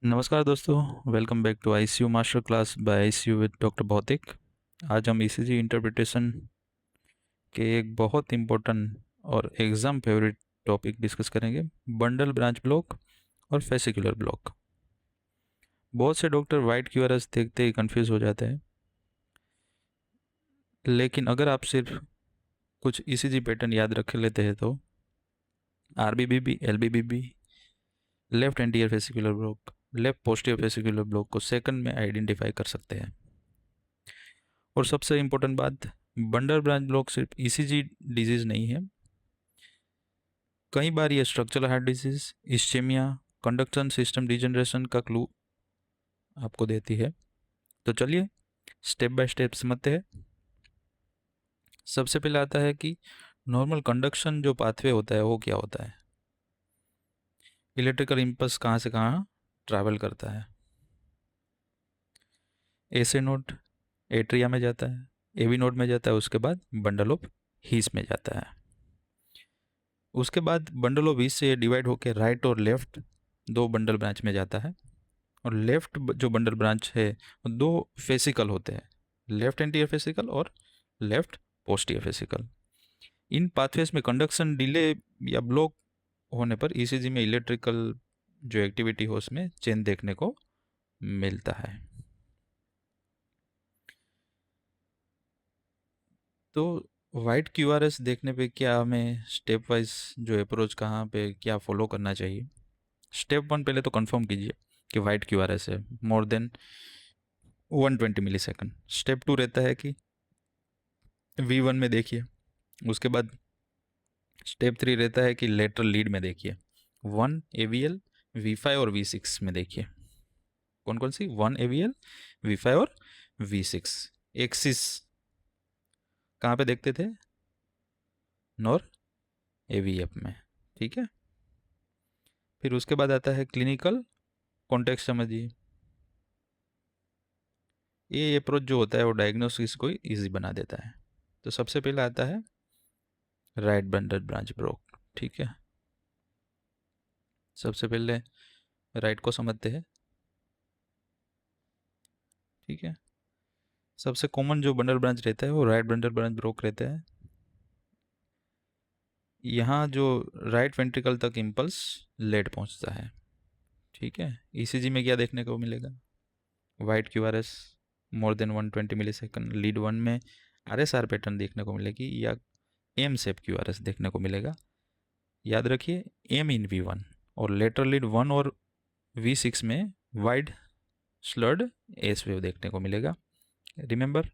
नमस्कार दोस्तों, welcome back to ICU master class by ICU with doctor Bhautik. आज हम ईसीजी इंटरप्रिटेशन के एक बहुत इम्पोर्टेंट और एग्ज़ाम फेवरेट टॉपिक डिस्कस करेंगे, बंडल ब्रांच ब्लॉक और फेसिकुलर ब्लॉक। बहुत से डॉक्टर वाइट क्यूआरएस देखते ही कंफ्यूज हो जाते हैं, लेकिन अगर आप सिर्फ कुछ ईसीजी पैटर्न याद रख लेते हैं तो RBBB, LBBB, left anterior fascicular block, left posterior fascicular block को सेकंड में आइडेंटिफाई कर सकते हैं। और सबसे इम्पोर्टेंट बात, बंडल ब्रांच ब्लॉक सिर्फ ईसीजी डिजीज नहीं है, कई बार ये structural heart disease, ischaemia, conduction system degeneration का क्लू आपको देती है। तो चलिए स्टेप बाय स्टेप समझते हैं। सबसे पहले आता है कि नॉर्मल कंडक्शन जो पाथवे होता है वो क्या होता है। इलेक्ट्रिकल इम्पल्स कहाँ से कहाँ ट्रैवल करता है। एसे नोड एट्रिया में जाता है, एवी नोड में जाता है, उसके बाद बंडल ऑफ हीस में जाता है। उसके बाद बंडल ऑफ हीस से डिवाइड होकर राइट और लेफ्ट दो बंडल ब्रांच में जाता है। और लेफ्ट जो बंडल ब्रांच है वो दो फेसिकल होते हैं, लेफ्ट एंटीरियर फेसिकल और लेफ्ट पोस्टीरियर फेसिकल। इन पाथवेज में कंडक्शन डिले या ब्लॉक होने पर ईसीजी में इलेक्ट्रिकल जो एक्टिविटी हो उसमें चेंज देखने को मिलता है। तो वाइट क्यूआरएस देखने पे क्या हमें स्टेप वाइज जो अप्रोच कहाँ पे क्या फॉलो करना चाहिए। स्टेप वन, पहले तो कंफर्म कीजिए कि वाइट क्यूआरएस है more than 120 millisecond. Step two रहता है कि V1 में देखिए। उसके बाद स्टेप थ्री रहता है कि लेटरल लीड में देखिए, 1 AVL, V5 और V6 में देखिए। कौन कौन सी? 1 AVL, V5 और V6। एक्सिस कहाँ पे देखते थे? नॉर AVF में। ठीक है। फिर उसके बाद आता है क्लिनिकल कॉन्टेक्स्ट। समझिए, ये अप्रोच जो होता है वो डायग्नोसिस को इजी बना देता है। तो सबसे पहले आता है राइट बंडल ब्रांच ब्लॉक। ठीक है, सबसे पहले राइट को समझते हैं। ठीक है, सबसे कॉमन जो बंडल ब्रांच रहता है वो राइट बंडल ब्रांच ब्लॉक रहता है। यहाँ जो राइट वेंट्रिकल तक इम्पल्स लेट पहुँचता है। ठीक है, ईसीजी में क्या देखने को मिलेगा? वाइट क्यूआरएस मोर देन 120 मिली सेकेंड। लीड वन में RSR पैटर्न देखने को मिलेगी या एम सेप क्यूआरएस देखने को मिलेगा। याद रखिए, एम इन V1। और लेटरल लीड 1 और V6 में वाइड स्लर्ड एस वेव देखने को मिलेगा। रिमेंबर,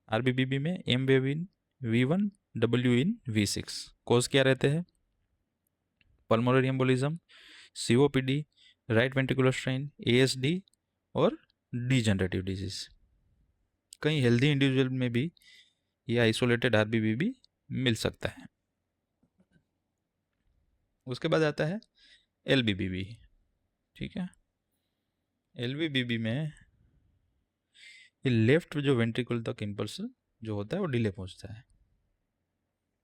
आरबीबीबी में M wave in V1, W in V6। Causes क्या रहते हैं? Pulmonary embolism, COPD, right ventricular strain, ASD और डीजनरेटिव डिजीज। कई हेल्दी इंडिविजुअल में भी यह आइसोलेटेड आरबीबीबी मिल सकता है। उसके बाद आता है एलबीबीबी। ठीक है, एलबीबीबी में ये लेफ्ट जो वेंट्रिकल तक इम्पल्स जो होता है वो डिले पहुंचता है।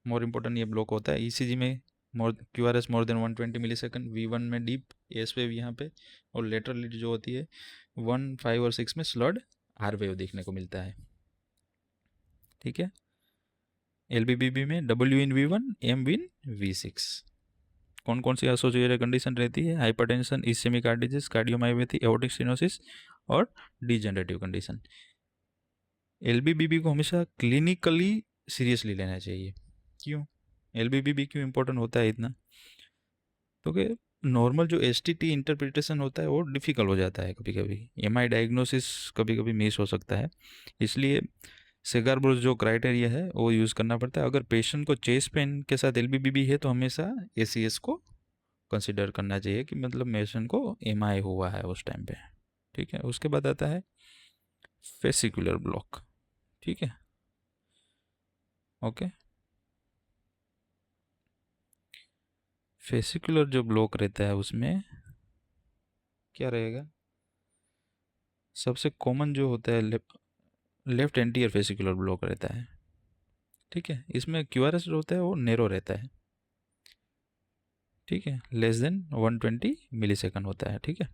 मोर इम्पोर्टेंट ये ब्लॉक होता है ईसीजी में। मोर क्यूआरएस मोर देन 120 मिली सेकेंड। V1 में डीप एस वेव यहाँ पे, और लेटरल लीड जो होती है 1, 5 और 6 में स्लर्ड आर वेव देखने को मिलता है। ठीक है, एलबीबीबी में W in V1, M in V6। कौन कौन सी एसोसिएटेड कंडीशन रहती है? Hypertension, ischaemic heart disease, cardiomyopathy, aortic stenosis और डीजनरेटिव कंडीशन। एलबीबीबी को हमेशा क्लिनिकली सीरियसली लेना चाहिए। क्यों एलबीबीबी क्यों इंपॉर्टेंट होता है इतना? क्योंकि नॉर्मल जो एसटीटी इंटरप्रिटेशन होता है वो डिफ़िकल्ट हो जाता है कभी कभी। एमआई डायग्नोसिस कभी कभी मिस हो सकता है, इसलिए सेगार ब्रुज जो क्राइटेरिया है वो यूज़ करना पड़ता है। अगर पेशेंट को चेस्ट पेन के साथ एलबीबीबी है तो हमेशा एसीएस को कंसिडर करना चाहिए कि मतलब पेशेंट को एमआई हुआ है उस टाइम पे। ठीक है, उसके बाद आता है फेसिकुलर ब्लॉक। ठीक है, ओके। फेसिकुलर जो ब्लॉक रहता है उसमें क्या रहेगा? सबसे कॉमन जो होता है लेफ्ट एंटीरियर फेसिकुलर ब्लॉक रहता है। ठीक है, इसमें क्यूआरएस जो होता है वो नेरो रहता है। ठीक है, लेस देन 120 मिली सेकेंड होता है। ठीक है,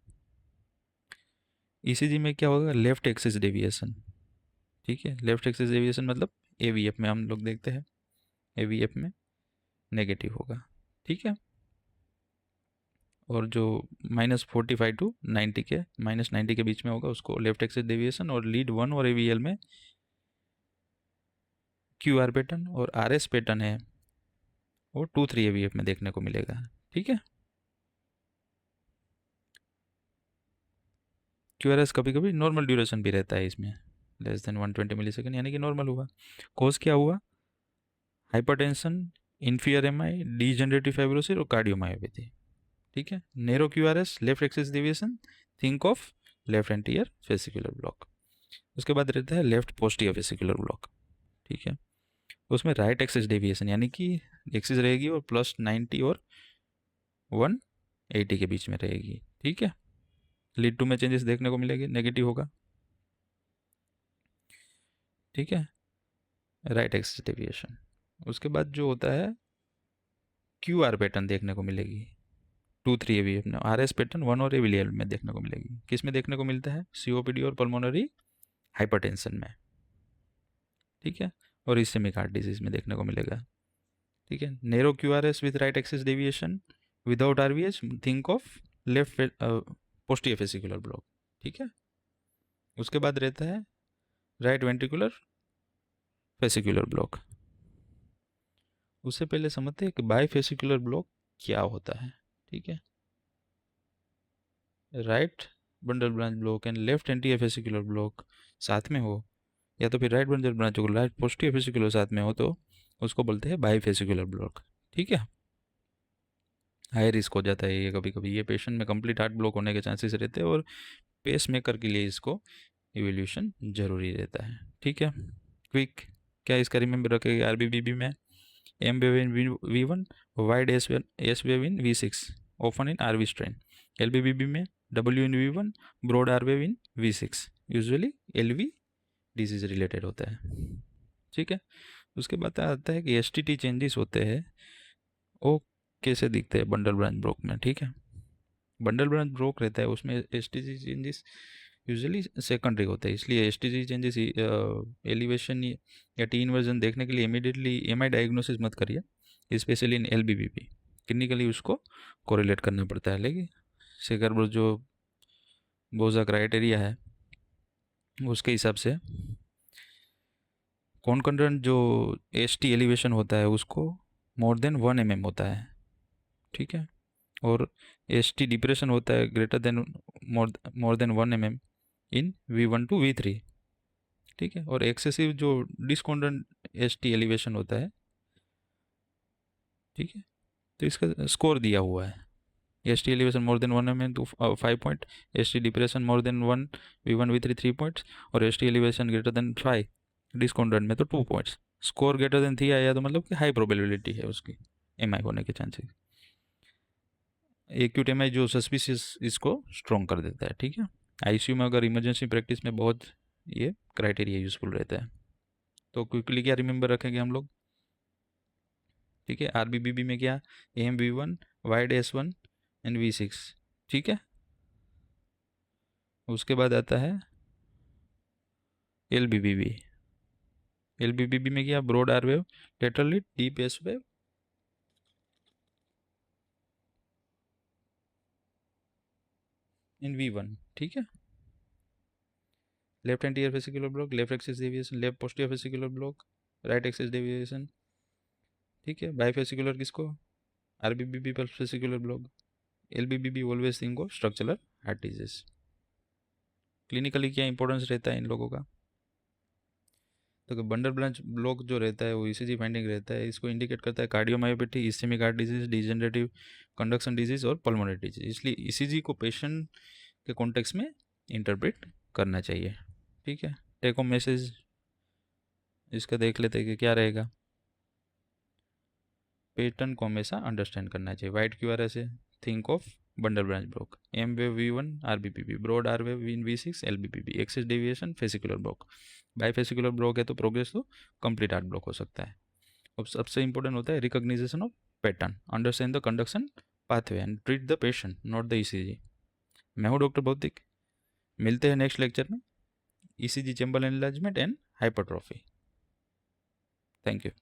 ईसीजी में क्या होगा, लेफ्ट एक्सिस डेविएशन, ठीक है। लेफ्ट एक्सिस डेविएशन मतलब एवीएफ में हम लोग देखते हैं, एवीएफ में नेगेटिव होगा, ठीक है। और जो -45 टू 90 के -90 के बीच में होगा उसको लेफ्ट एक्सिस डेविएशन, और लीड 1 और एवीएल में क्यूआर पैटर्न और आरएस पैटर्न है वो 2-3 एवीएफ में देखने को मिलेगा, ठीक है। क्यूआरएस कभी कभी नॉर्मल ड्यूरेशन भी रहता है इसमें, लेस देन 120 मिलीसेकंड, यानी कि नॉर्मल हुआ। कॉज क्या हुआ, hypertension, inferior MI, degenerative fibrosis और कार्डियोमायोपैथी, ठीक है। Narrow QRS, left axis deviation, think of left anterior vesicular block. उसके बाद रहता है लेफ्ट पोस्टीरियर वेसिकुलर ब्लॉक, ठीक है। उसमें राइट एक्सिस डेविएशन, यानी कि एक्सिस रहेगी और +90 और 180 के बीच में रहेगी, ठीक है। लीड 2 में चेंजेस देखने को मिलेगी, नेगेटिव होगा, ठीक है, राइट एक्सिस डेविएशन। उसके बाद जो होता है क्यूआर पैटर्न देखने को मिलेगी 2-3 एवीएफ में, आरएस पैटर्न 1 और एवीएल में देखने को मिलेगी। किस में देखने को मिलता है, सीओपीडी और पल्मोनरी हाइपरटेंशन में, ठीक है, और इस्केमिक हार्ट डिजीज में देखने को मिलेगा, ठीक है। Narrow QRS with right axis deviation without RVH, think of left posterior vesicular block, ठीक है। उसके बाद रहता है राइट वेंट्रिकुलर वेसिकुलर ब्लॉक। उससे पहले समझते हैं कि बाईफेसिकुलर ब्लॉक क्या होता है, ठीक है। Right bundle branch block and left anterior vesicular block साथ में हो, या तो फिर राइट बंडल ब्रांच और राइट पोस्टीरियर वेसिकुलर साथ में हो, तो उसको बोलते हैं बाईफेसिकुलर ब्लॉक, ठीक है। हाई रिस्क हो जाता है ये कभी कभी, ये पेशेंट में कंप्लीट हार्ट ब्लॉक होने के चांसेस रहते हैं, और पेस मेकर के लिए इसको इवोल्यूशन जरूरी रहता है, ठीक है। क्विक क्या इसका रिमेंबर रखेगा, आरबीबीबी में M wave in V1, wide S wave in V6, open in RV strain. LBBB में W in V1, broad R wave in V6, usually LV disease related होता है, ठीक है। उसके बाद आता है कि एसटीटी चेंजेस होते हैं, वो कैसे दिखते हैं बंडल ब्रांच ब्लॉक में, ठीक है। बंडल ब्रांच ब्लॉक रहता है उसमें एसटीजी चेंजेस यूजुअली सेकेंडरी होते हैं, इसलिए एसटीजी चेंजेस एलिवेशन या टी इन्वर्जन देखने के लिए इमीडिएटली एमआई डायग्नोसिस मत करिए, स्पेशली इन एलबीबीपी। क्लिनिकली उसको कोरिलेट करना पड़ता है, लेकिन सेकर जो बोजा क्राइटेरिया है उसके हिसाब से कॉन्करेंट जो एसटी एलिवेशन होता है उसको मोर देन 1 mm होता है, ठीक है। और एसटी डिप्रेशन होता है greater than more than 1 mm in V1 to V3, ठीक है। और एक्सेसिव जो डिस्कॉर्डेंट एसटी एलिवेशन होता है, ठीक है, तो इसका स्कोर दिया हुआ है, ST elevation more than 1 mm तो 5 point, ST depression more than 1 V1 V3 3 points, और ST elevation greater than 5 discordant में तो 2 पॉइंट्स। स्कोर ग्रेटर देन 3 आया तो मतलब कि हाई प्रोबेबिलिटी है उसकी एमआई होने के चांसेस। एक्यूट एमआई जो सस्पिशियस इसको स्ट्रॉन्ग कर देता है, ठीक है। आईसीयू में अगर इमरजेंसी प्रैक्टिस में बहुत ये क्राइटेरिया यूजफुल रहता है। तो क्विकली क्या रिमेंबर रखेंगे हम लोग, ठीक है। आरबीबीबी में क्या, M V1, wide S1 and V6, ठीक है। उसके बाद आता है एलबीबीबी। एलबीबीबी में क्या, broad R wave, laterally deep S wave, in V1, ठीक है। Left anterior vesicular block, left axis deviation, left posterior vesicular block, right axis deviation, ठीक है। बाईफेसिकुलर किसको, आरबीबीबी पर vesicular block. LBBB always think of structural heart disease. Clinically क्या importance रहता है इन लोगों का, तो बंडल ब्रांच ब्लॉक जो रहता है वो ईसीजी फाइंडिंग रहता है, इसको इंडिकेट करता है cardiomyopathy, ischaemic heart disease, degenerative conduction disease और पल्मोनरी डिजीज। इसलिए ईसीजी को पेशेंट के कॉन्टेक्स्ट में इंटरप्रेट करना चाहिए, ठीक है। टेक होम मैसेज इसका देख लेते हैं कि क्या रहेगा। पैटर्न को हमेशा अंडरस्टैंड करना चाहिए। वाइट क्यूआरएस है, think of bundle branch block, M wave V1 RBPB, broad R wave in V6 LBPB, axis deviation fascicular block. Bifascicular block है तो प्रोग्रेस तो कंप्लीट हार्ट ब्लॉक हो सकता है। अब सबसे इंपॉर्टेंट होता है recognition of pattern, understand the conduction pathway and treat the patient, not the ECG. मैं हूँ डॉक्टर भौतिक, मिलते हैं नेक्स्ट लेक्चर में, ECG chamber enlargement and hypertrophy. Thank you.